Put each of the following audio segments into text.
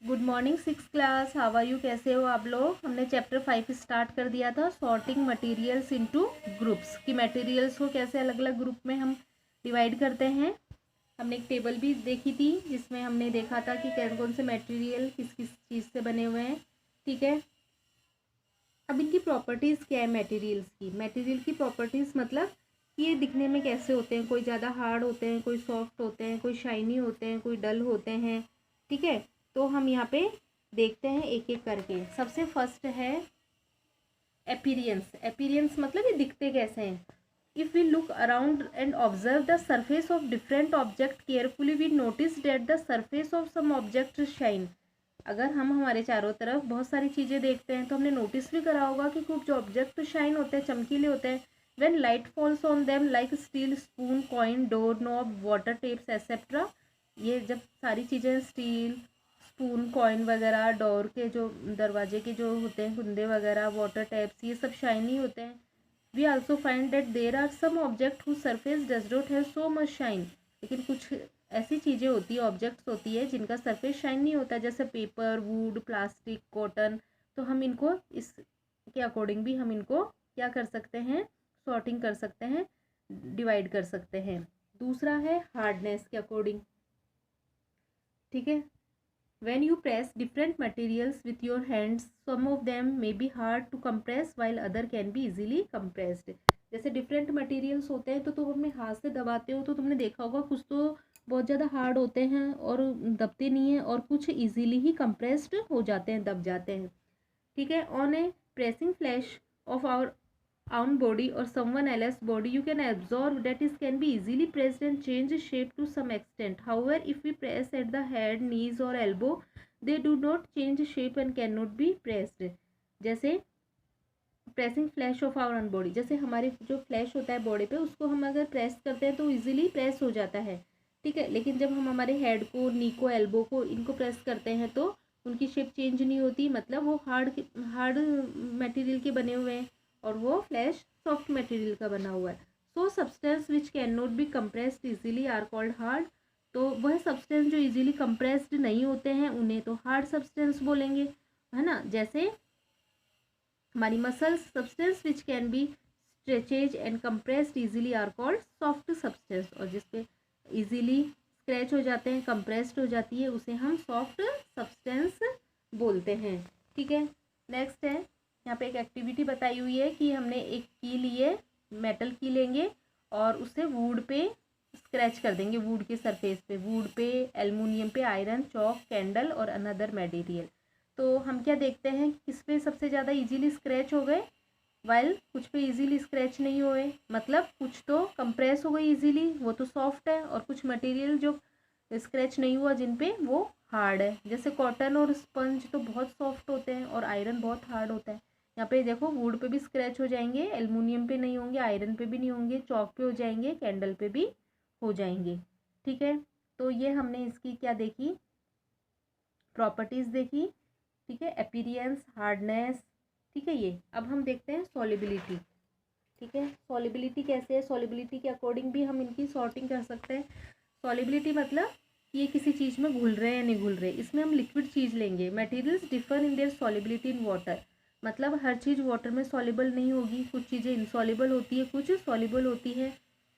Good morning six class, how are you? कैसे हो आप लोग? हमने चैप्टर 5 स्टार्ट कर दिया था, सॉर्टिंग मटेरियल्स इनटू ग्रुप्स, कि मटेरियल्स को कैसे अलग अलग ग्रुप में हम डिवाइड करते हैं। हमने एक टेबल भी देखी थी जिसमें हमने देखा था कि कौन कौन से मटेरियल किस किस चीज़ से बने हुए हैं। ठीक है, अब इनकी प्रॉपर्टीज़ क्या है मटेरियल्स की? मटेरियल की प्रॉपर्टीज़ मतलब कि ये दिखने में कैसे होते हैं। कोई ज़्यादा हार्ड होते हैं, कोई सॉफ्ट होते हैं, कोई शाइनी होते हैं, कोई डल होते हैं। ठीक है, तो हम यहाँ पे देखते हैं एक एक करके। सबसे फर्स्ट है अपीयरेंस। अपीयरेंस मतलब ये दिखते कैसे हैं। If we look around and observe the surface of different object carefully we notice that the surface of some object shine. अगर हम हमारे चारों तरफ बहुत सारी चीज़ें देखते हैं तो हमने नोटिस भी करा होगा कि कुछ ऑब्जेक्ट शाइन होते हैं, चमकीले होते हैं। When light falls on them like steel, spoon, coin, door knob, water tapes etcetera. ये जब सारी चीज़ें स्टील, स्पून, कॉइन वगैरह, डोर के जो दरवाजे के जो होते हैं कुंदे वगैरह, वाटर टैप्स, ये सब शाइनी होते हैं। We also find that there are some object whose surface does not have so much shine. लेकिन कुछ ऐसी चीज़ें होती है, ऑब्जेक्ट्स होती है जिनका सरफेस शाइन नहीं होता, जैसे पेपर, वुड, प्लास्टिक, कॉटन। तो हम इनको इसके अकॉर्डिंग भी हम इनको क्या कर सकते हैं, सॉर्टिंग कर सकते हैं, डिवाइड कर सकते हैं। दूसरा है हार्डनेस के अकॉर्डिंग। ठीक है, when you press different materials with your hands, some of them may be hard to compress while other can be easily compressed। जैसे डिफरेंट मटेरियल्स होते हैं तो तुम अपने हाथ से दबाते हो तो तुमने देखा होगा कुछ तो बहुत ज़्यादा हार्ड होते हैं और दबते नहीं हैं, और कुछ इजीली ही कंप्रेस्ड हो जाते हैं, दब जाते हैं। ठीक है, on a pressing flash of our own body or someone else's body, you can absorb that it can be easily pressed and change shape to some extent. However, if we press at the head, knees or elbow, they do not change shape and cannot be pressed। जैसे pressing flash of our own body, जैसे हमारे जो flash होता है body पे, उसको हम अगर प्रेस करते हैं तो इजीली प्रेस हो जाता है। ठीक है, लेकिन जब हम हमारे हेड को, नी को, एल्बो को, इनको प्रेस करते हैं तो उनकी शेप चेंज नहीं होती, मतलब वो हार्ड हार्ड मटेरियल के बने हुए हैं और वो फ्लैश सॉफ्ट मटेरियल का बना हुआ है। So substance which can not be compressed easily are called hard. तो वह सब्सटेंस जो इजीली कंप्रेस्ड नहीं होते हैं उन्हें तो हार्ड सब्सटेंस बोलेंगे, है ना। जैसे हमारी muscles, substance which can be stretches and compressed easily are called soft substance, और जिसपे इजीली स्क्रैच हो जाते हैं, कंप्रेस्ड हो जाती है, उसे हम सॉफ्ट सब्सटेंस बोलते हैं। ठीक है, नेक्स्ट है, यहाँ पे एक एक्टिविटी बताई हुई है कि हमने एक की लिए, मेटल की लेंगे और उससे वुड पे स्क्रैच कर देंगे, वुड के सरफेस पे, वुड पे, एल्युमिनियम पे, आयरन, चॉक, कैंडल और अनदर मटेरियल। तो हम क्या देखते हैं कि किस पे सबसे ज़्यादा इजीली स्क्रैच हो गए, वाइल कुछ पे इजीली स्क्रैच नहीं हुए। मतलब कुछ तो कंप्रेस हो गई इजीली, वो तो सॉफ्ट है, और कुछ मटेरियल जो स्क्रैच नहीं हुआ जिन पे, वो हार्ड है। जैसे कॉटन और स्पंज तो बहुत सॉफ्ट होते हैं और आयरन बहुत हार्ड होता है। यहाँ पे देखो वुड पे भी स्क्रैच हो जाएंगे, एल्युमिनियम पे नहीं होंगे, आयरन पे भी नहीं होंगे, चॉक पे हो जाएंगे, कैंडल पे भी हो जाएंगे। ठीक है, तो ये हमने इसकी क्या देखी, प्रॉपर्टीज़ देखी। ठीक है, अपीयरेंस, हार्डनेस। ठीक है, ये अब हम देखते हैं सॉलिबिलिटी। ठीक है, सॉलिबिलिटी कैसे है, सॉलिबिलिटी के अकॉर्डिंग भी हम इनकी सॉर्टिंग कर सकते हैं। सॉलिबिलिटी मतलब ये किसी चीज़ में घुल रहे हैं या नहीं घुल रहे। इसमें हम लिक्विड चीज़ लेंगे। Materials differ in their solubility in water, मतलब हर चीज़ वाटर में सॉलिबल नहीं होगी, कुछ चीज़ें इनसॉलिबल होती है, कुछ सॉलिबल होती है।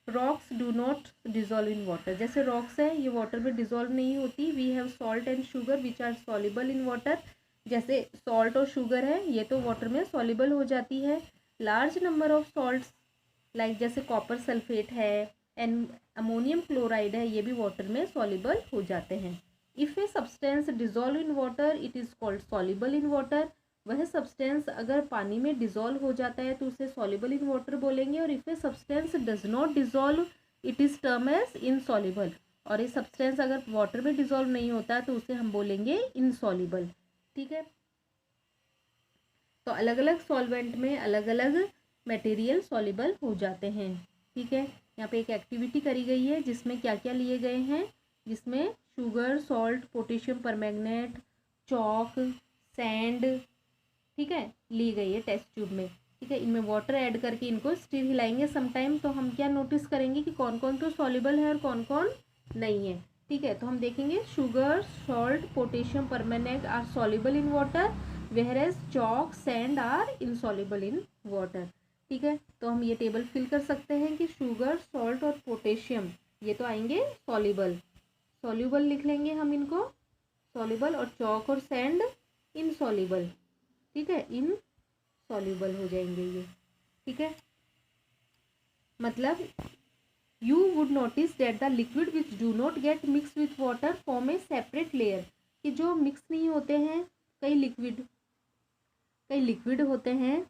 Rocks do not dissolve in water, जैसे रॉक्स है ये वाटर में डिजॉल्व नहीं होती। We have salt and sugar which are soluble in water, जैसे सॉल्ट और शुगर है ये तो वाटर में सॉलिबल हो जाती है। Large number of salts like जैसे कॉपर सल्फेट है एंड अमोनियम क्लोराइड है, ये भी वाटर में सॉलिबल हो जाते हैं। If a substance dissolve in water it is called soluble in water, वह सब्सटेंस अगर पानी में डिजॉल्व हो जाता है तो उसे सॉलिबल इन वाटर बोलेंगे। और if a substance does not dissolve it is term as insoluble, और ये सब्सटेंस अगर वाटर में डिजॉल्व नहीं होता तो उसे हम बोलेंगे इनसॉलिबल। ठीक है, तो अलग अलग सॉल्वेंट में अलग अलग मटेरियल सॉलिबल हो जाते हैं। ठीक है, यहाँ पे एक एक्टिविटी करी गई है जिसमें क्या क्या लिए गए हैं, जिसमें sugar, salt, potassium permanganate, chalk, sand, ठीक है, ली गई है टेस्ट ट्यूब में। ठीक है, इनमें वाटर ऐड करके इनको स्टिर हिलाएंगे समटाइम, तो हम क्या नोटिस करेंगे कि कौन कौन तो सॉलिबल है और कौन कौन नहीं है। ठीक है, तो हम देखेंगे sugar, salt, potassium permanganate are soluble in water, whereas chalk, sand are insoluble in water। ठीक है, तो हम ये टेबल फिल कर सकते हैं कि शुगर, सॉल्ट और पोटेशियम ये तो आएंगे सॉल्युबल, सॉल्युबल लिख लेंगे हम इनको, सॉल्युबल, और चौक और सैंड इनसॉल्युबल। ठीक है, इनसॉल्युबल हो जाएंगे ये। ठीक है, मतलब you would notice that the liquid which do not get mixed with water form a separate layer, कि जो मिक्स नहीं होते हैं, कई लिक्विड होते हैं,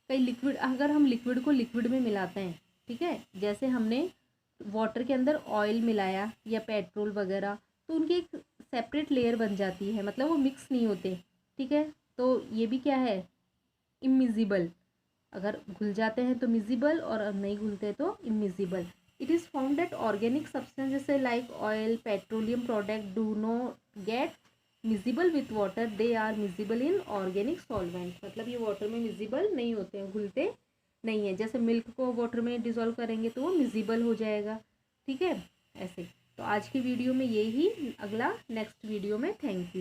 कई लिक्विड, अगर हम लिक्विड को लिक्विड में मिलाते हैं, ठीक है, जैसे हमने वाटर के अंदर ऑयल मिलाया या पेट्रोल वगैरह, तो उनकी एक सेपरेट लेयर बन जाती है, मतलब वो मिक्स नहीं होते। ठीक है, तो ये भी क्या है, इमिजिबल, अगर घुल जाते हैं तो मिजिबल और नहीं घुलते तो immiscible. It is found that organic substance जैसे like oil, petroleum product do not get miscible with water, they are miscible in organic solvent, मतलब ये वाटर में मिजिबल नहीं होते हैं, घुलते नहीं है। जैसे मिल्क को वाटर में डिसॉल्व करेंगे तो वो मिजिबल हो जाएगा। ठीक है, ऐसे। तो आज की वीडियो में यही, अगला नेक्स्ट वीडियो में। Thank you.